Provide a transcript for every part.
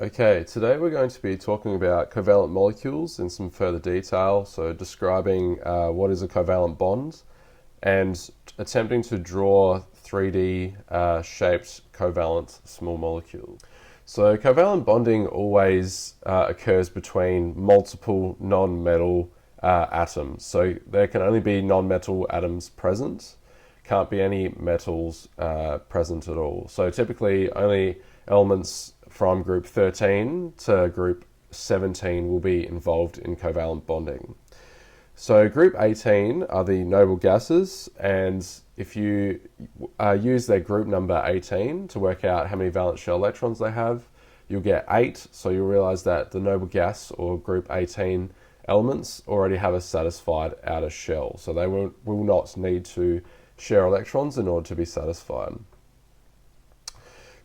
Okay, today we're going to be talking about covalent molecules in some further detail, so describing what is a covalent bond and attempting to draw 3D shaped covalent small molecules. So covalent bonding always occurs between multiple non-metal atoms. So there can only be non-metal atoms present, can't be any metals present at all. So typically only elements from group 13 to group 17 will be involved in covalent bonding. So group 18 are the noble gases, and if you use their group number 18 to work out how many valence shell electrons they have, you'll get 8, so you'll realize that the noble gas or group 18 elements already have a satisfied outer shell, so they will not need to share electrons in order to be satisfied.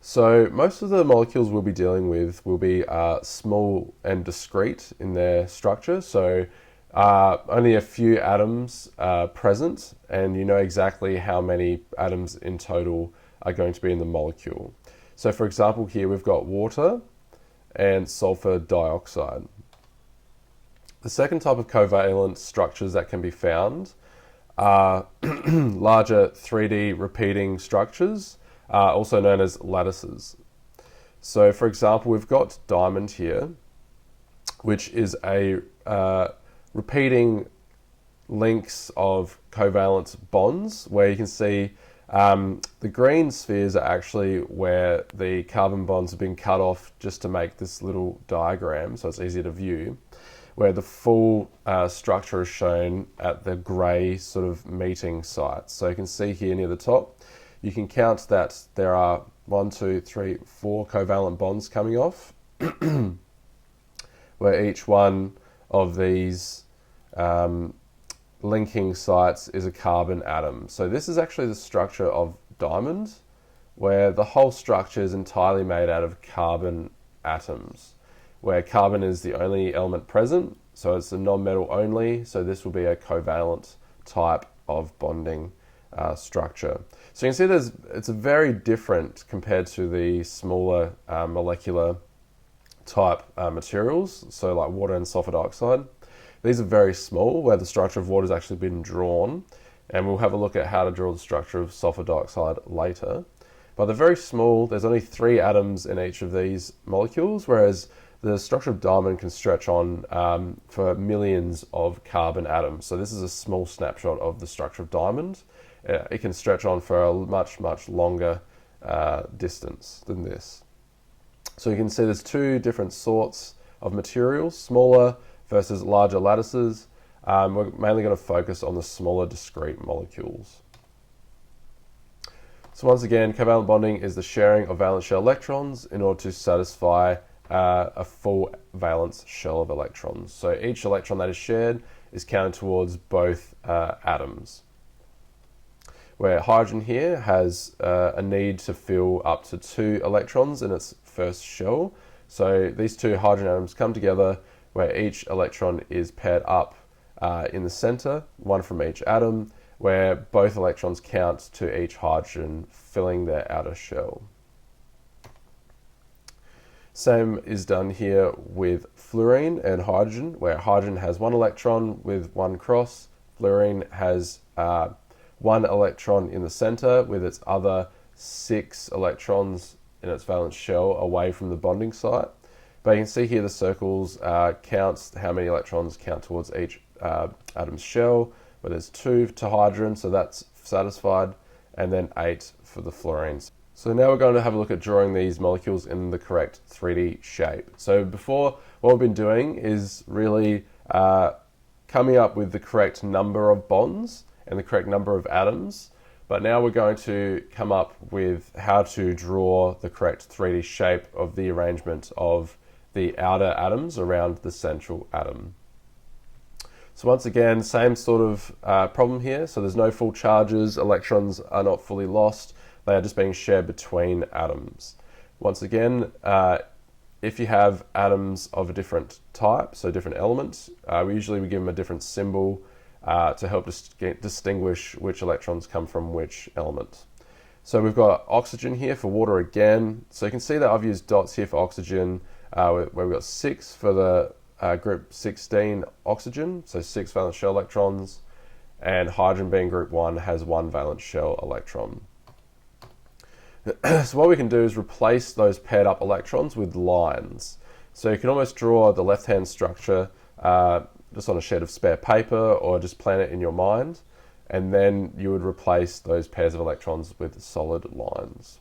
So most of the molecules we'll be dealing with will be small and discrete in their structure, so only a few atoms present, and you know exactly how many atoms in total are going to be in the molecule. So for example, here we've got water and sulfur dioxide. The second type of covalent structures that can be found are larger 3D repeating structures, also known as lattices. So for example, we've got diamond here, which is a repeating links of covalent bonds, where you can see the green spheres are actually where the carbon bonds have been cut off just to make this little diagram so it's easier to view, where the full structure is shown at the grey sort of meeting sites. So you can see here near the top, you can count that there are 4 covalent bonds coming off, where each one of these linking sites is a carbon atom. So this is actually the structure of diamond, where the whole structure is entirely made out of carbon atoms, where carbon is the only element present, so it's a non-metal only, so this will be a covalent type of bonding structure. So you can see it's a very different compared to the smaller molecular type materials, so like water and sulfur dioxide. These are very small, where the structure of water has actually been drawn, and we'll have a look at how to draw the structure of sulfur dioxide later. But they're very small, there's only 3 atoms in each of these molecules, whereas the structure of diamond can stretch on for millions of carbon atoms. So this is a small snapshot of the structure of diamond. It can stretch on for a much, much longer distance than this. So you can see there's 2 different sorts of materials, smaller versus larger lattices. We're mainly going to focus on the smaller discrete molecules. So once again, covalent bonding is the sharing of valence shell electrons in order to satisfy a full valence shell of electrons. So each electron that is shared is counted towards both atoms. Where hydrogen here has a need to fill up to 2 electrons in its first shell. So these 2 hydrogen atoms come together, where each electron is paired up in the center, one from each atom, where both electrons count to each hydrogen filling their outer shell. Same is done here with fluorine and hydrogen, where hydrogen has 1 electron with 1 cross, fluorine has 1 electron in the center with its other 6 electrons in its valence shell away from the bonding site. But you can see here the circles counts how many electrons count towards each atom's shell, where there's 2 to hydrogen, so that's satisfied, and then 8 for the fluorines. So now we're going to have a look at drawing these molecules in the correct 3D shape. So before, what we've been doing is really coming up with the correct number of bonds and the correct number of atoms, but now we're going to come up with how to draw the correct 3D shape of the arrangement of the outer atoms around the central atom. So once again, same sort of problem here. So there's no full charges, electrons are not fully lost, they are just being shared between atoms. Once again, if you have atoms of a different type, so different elements, we give them a different symbol to help distinguish which electrons come from which element. So we've got oxygen here for water again. So you can see that I've used dots here for oxygen, where we've got 6 for the group 16 oxygen, so 6 valence shell electrons, and hydrogen being group 1 has 1 valence shell electron. So what we can do is replace those paired up electrons with lines. So you can almost draw the left-hand structure just on a sheet of spare paper, or just plan it in your mind, and then you would replace those pairs of electrons with solid lines.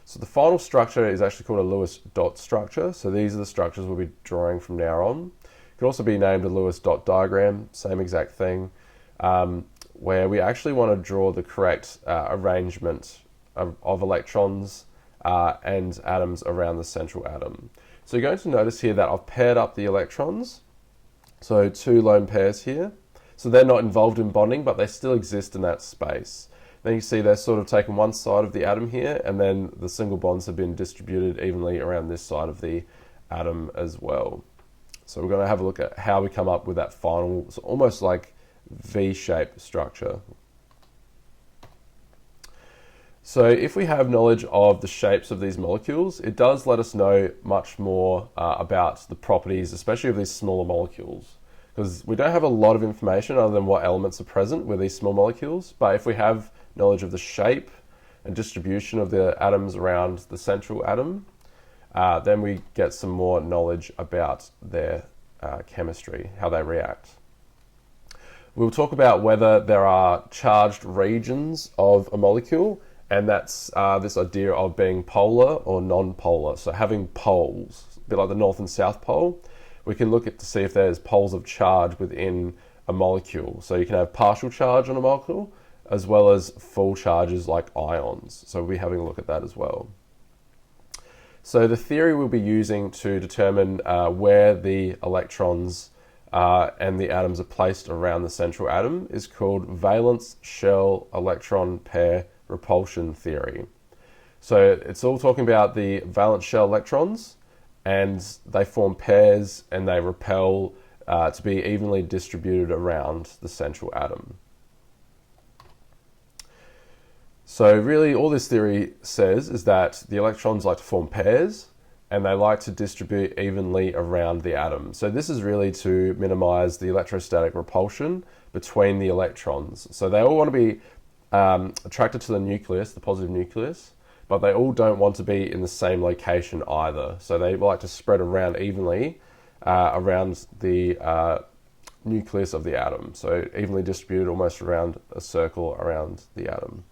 So the final structure is actually called a Lewis dot structure. So these are the structures we'll be drawing from now on. It could also be named a Lewis dot diagram, same exact thing, where we actually want to draw the correct arrangement of electrons and atoms around the central atom. So you're going to notice here that I've paired up the electrons, so 2 lone pairs here. So they're not involved in bonding, but they still exist in that space. Then you see they're sort of taken one side of the atom here, and then the single bonds have been distributed evenly around this side of the atom as well. So we're going to have a look at how we come up with that final, so almost like V-shaped structure. So if we have knowledge of the shapes of these molecules, it does let us know much more about the properties, especially of these smaller molecules. Because we don't have a lot of information other than what elements are present with these small molecules, but if we have knowledge of the shape and distribution of the atoms around the central atom, then we get some more knowledge about their chemistry, how they react. We'll talk about whether there are charged regions of a molecule, and that's this idea of being polar or non-polar. So having poles, a bit like the North and South Pole, we can look at to see if there's poles of charge within a molecule. So you can have partial charge on a molecule, as well as full charges like ions. So we'll be having a look at that as well. So the theory we'll be using to determine where the electrons and the atoms are placed around the central atom is called valence shell electron pair repulsion theory. So it's all talking about the valence shell electrons, and they form pairs and they repel to be evenly distributed around the central atom. So really all this theory says is that the electrons like to form pairs and they like to distribute evenly around the atom. So this is really to minimize the electrostatic repulsion between the electrons. So they all want to be attracted to the nucleus, the positive nucleus, but they all don't want to be in the same location either. So they like to spread around evenly around the nucleus of the atom. So evenly distributed almost around a circle around the atom.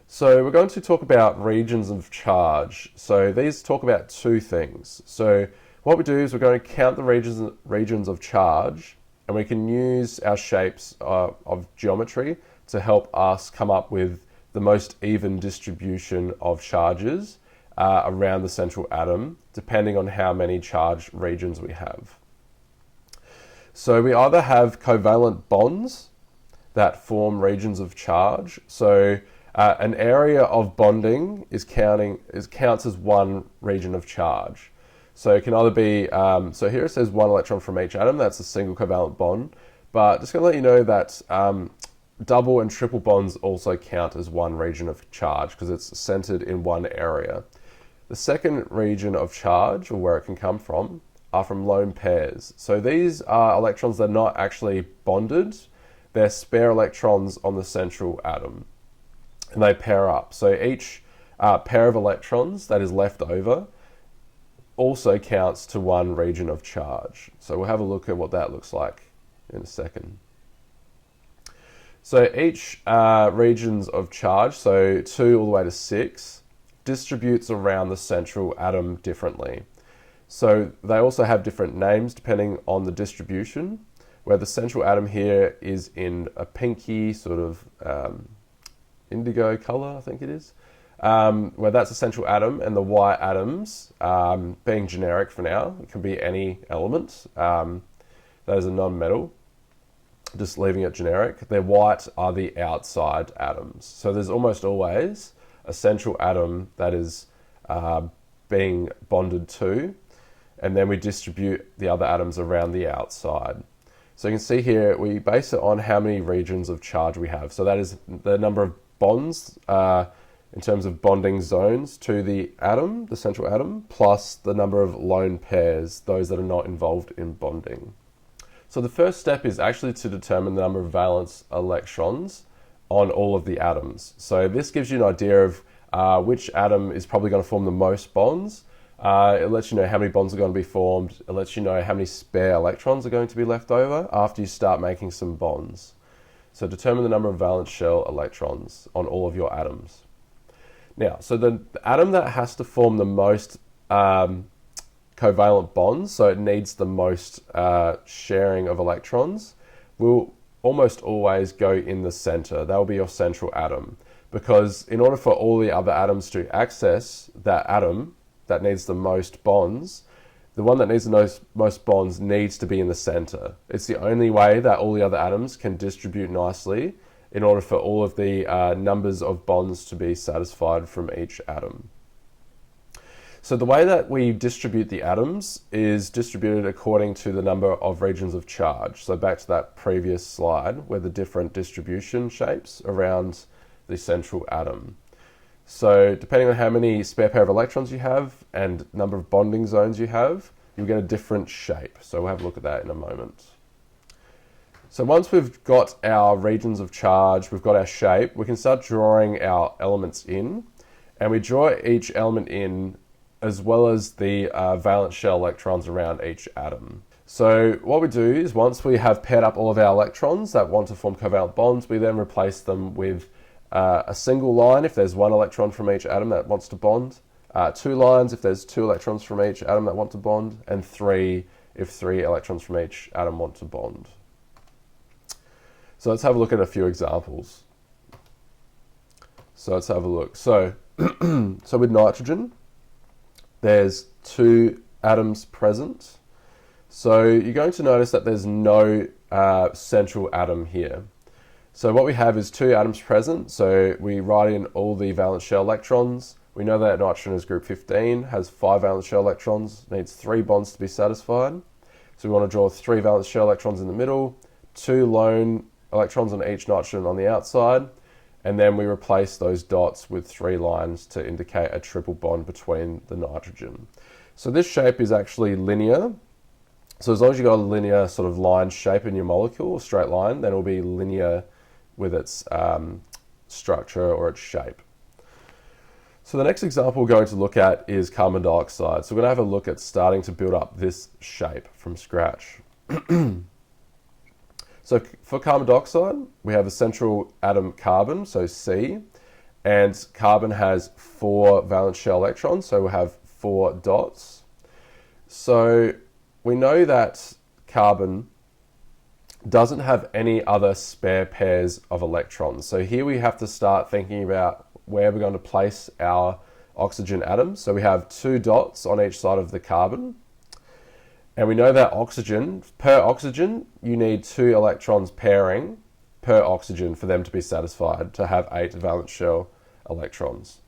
So we're going to talk about regions of charge. So these talk about 2 things. So what we do is we're going to count the regions of charge, and we can use our shapes of geometry to help us come up with the most even distribution of charges around the central atom, depending on how many charge regions we have. So we either have covalent bonds that form regions of charge. So an area of bonding counts as one region of charge. So it can either be, so here it says 1 electron from each atom, that's a single covalent bond, but just going to let you know that double and triple bonds also count as one region of charge because it's centered in one area. The second region of charge, or where it can come from, are from lone pairs. So these are electrons that are not actually bonded, they're spare electrons on the central atom, and they pair up. So each pair of electrons that is left over also counts to one region of charge. So we'll have a look at what that looks like in a second. So each regions of charge, so 2 all the way to 6, distributes around the central atom differently. So they also have different names depending on the distribution, where the central atom here is in a pinky sort of indigo color, I think it is, where that's a central atom, and the white atoms, being generic for now, it can be any element that is a non-metal, just leaving it generic. They're white are the outside atoms. So there's almost always a central atom that is being bonded to, and then we distribute the other atoms around the outside. So you can see here, we base it on how many regions of charge we have. So that is the number of bonds in terms of bonding zones to the atom, the central atom, plus the number of lone pairs, those that are not involved in bonding. So the first step is actually to determine the number of valence electrons on all of the atoms. So this gives you an idea of which atom is probably going to form the most bonds. It lets you know how many bonds are going to be formed. It lets you know how many spare electrons are going to be left over after you start making some bonds. So determine the number of valence shell electrons on all of your atoms. Now, so the atom that has to form the most covalent bonds, so it needs the most sharing of electrons, will almost always go in the center. That will be your central atom. Because in order for all the other atoms to access that atom that needs the most bonds, the one that needs the most bonds needs to be in the center. It's the only way that all the other atoms can distribute nicely in order for all of the numbers of bonds to be satisfied from each atom. So the way that we distribute the atoms is distributed according to the number of regions of charge. So back to that previous slide where the different distribution shapes around the central atom. So depending on how many spare pair of electrons you have and number of bonding zones you have, you'll get a different shape. So we'll have a look at that in a moment. So once we've got our regions of charge, we've got our shape, we can start drawing our elements in, and we draw each element in as well as the valence shell electrons around each atom. So what we do is once we have paired up all of our electrons that want to form covalent bonds, we then replace them with a single line if there's one electron from each atom that wants to bond, two lines if there's two electrons from each atom that want to bond, and three if three electrons from each atom want to bond. So let's have a look at a few examples. So let's have a look. So, so with nitrogen, there's two atoms present. So you're going to notice that there's no central atom here. So what we have is two atoms present. So we write in all the valence shell electrons. We know that nitrogen is group 15, has 5 valence shell electrons, needs 3 bonds to be satisfied. So we want to draw 3 valence shell electrons in the middle, 2 lone electrons on each nitrogen on the outside, and then we replace those dots with 3 lines to indicate a triple bond between the nitrogen. So this shape is actually linear. So as long as you've got a linear sort of line shape in your molecule, a straight line, then it'll be linear with its structure or its shape. So the next example we're going to look at is carbon dioxide. So we're going to have a look at starting to build up this shape from scratch. So for carbon dioxide, we have a central atom carbon, so C, and carbon has 4 valence shell electrons, so we'll have 4 dots. So we know that carbon doesn't have any other spare pairs of electrons. So here we have to start thinking about where we're going to place our oxygen atoms. So we have 2 dots on each side of the carbon. And we know that per oxygen, you need 2 electrons pairing per oxygen for them to be satisfied, to have 8 valence shell electrons.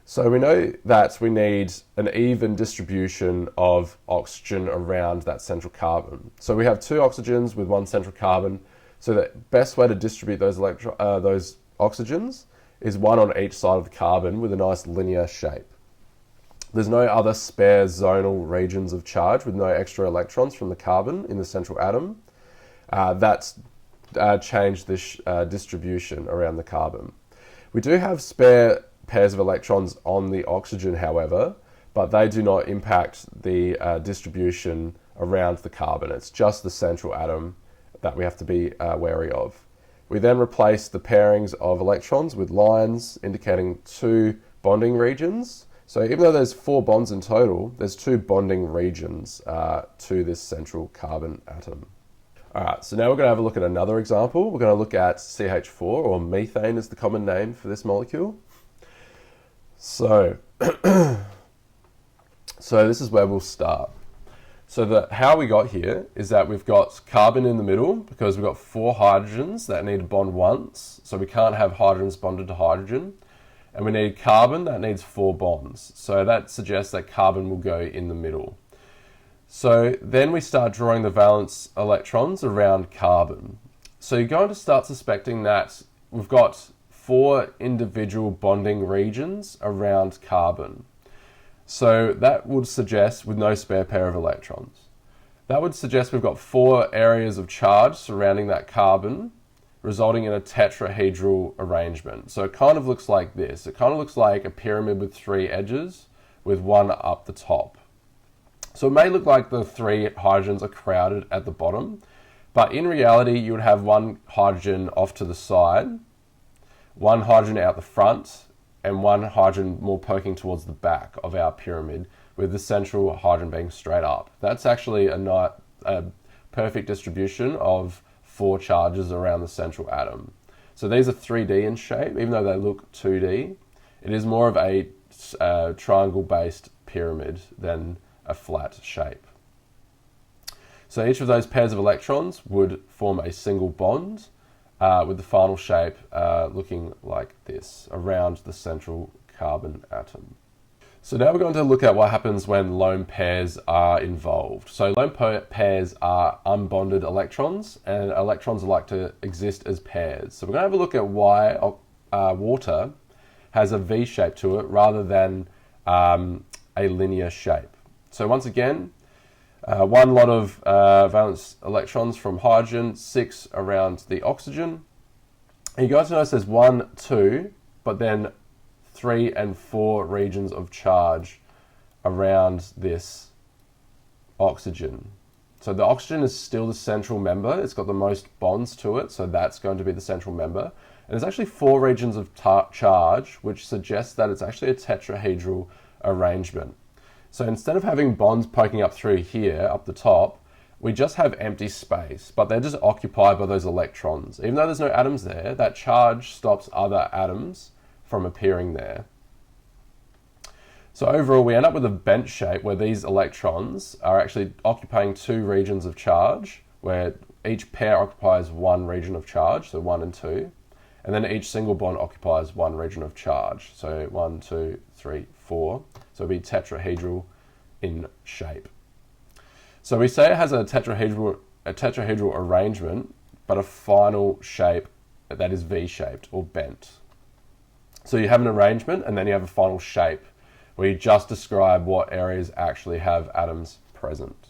So we know that we need an even distribution of oxygen around that central carbon. So we have 2 oxygens with 1 central carbon. So the best way to distribute those oxygens is 1 on each side of the carbon with a nice linear shape. There's no other spare zonal regions of charge with no extra electrons from the carbon in the central atom. That's changed this distribution around the carbon. We do have spare pairs of electrons on the oxygen, however, but they do not impact the distribution around the carbon. It's just the central atom that we have to be wary of. We then replace the pairings of electrons with lines indicating 2 bonding regions. So even though there's 4 bonds in total, there's 2 bonding regions to this central carbon atom. All right, so now we're going to have a look at another example. We're going to look at CH4, or methane is the common name for this molecule. So, so this is where we'll start. So how we got here is that we've got carbon in the middle because we've got 4 hydrogens that need to bond once. So we can't have hydrogens bonded to hydrogen. And we need carbon that needs 4 bonds. So that suggests that carbon will go in the middle. So then we start drawing the valence electrons around carbon. So you're going to start suspecting that we've got 4 individual bonding regions around carbon. So that would suggest, with no spare pair of electrons, that would suggest we've got 4 areas of charge surrounding that carbon, resulting in a tetrahedral arrangement. So it kind of looks like this. It kind of looks like a pyramid with 3 edges, with one up the top. So it may look like the 3 hydrogens are crowded at the bottom, but in reality, you would have 1 hydrogen off to the side, 1 hydrogen out the front, and 1 hydrogen more poking towards the back of our pyramid, with the central hydrogen being straight up. That's actually a perfect distribution of 4 charges around the central atom. So these are 3D in shape, even though they look 2D. It is more of a triangle-based pyramid than a flat shape. So each of those pairs of electrons would form a single bond, with the final shape looking like this, around the central carbon atom. So now we're going to look at what happens when lone pairs are involved. So lone pairs are unbonded electrons, and electrons like to exist as pairs. So we're going to have a look at why water has a V shape to it rather than a linear shape. So once again, 1 lot of valence electrons from hydrogen, 6 around the oxygen. And you guys notice there's 1, 2, but then 3 and 4 regions of charge around this oxygen. So the oxygen is still the central member. It's got the most bonds to it, so that's going to be the central member. And there's actually 4 regions of charge, which suggests that it's actually a tetrahedral arrangement. So instead of having bonds poking up through here, up the top, we just have empty space, but they're just occupied by those electrons. Even though there's no atoms there, that charge stops other atoms from appearing there. So overall, we end up with a bent shape where these electrons are actually occupying 2 regions of charge, where each pair occupies 1 region of charge, so 1 and 2, and then each single bond occupies 1 region of charge, so 1, 2, 3, 4. So it'd be tetrahedral in shape. So we say it has a tetrahedral arrangement, but a final shape that is V-shaped or bent. So you have an arrangement and then you have a final shape where you just describe what areas actually have atoms present.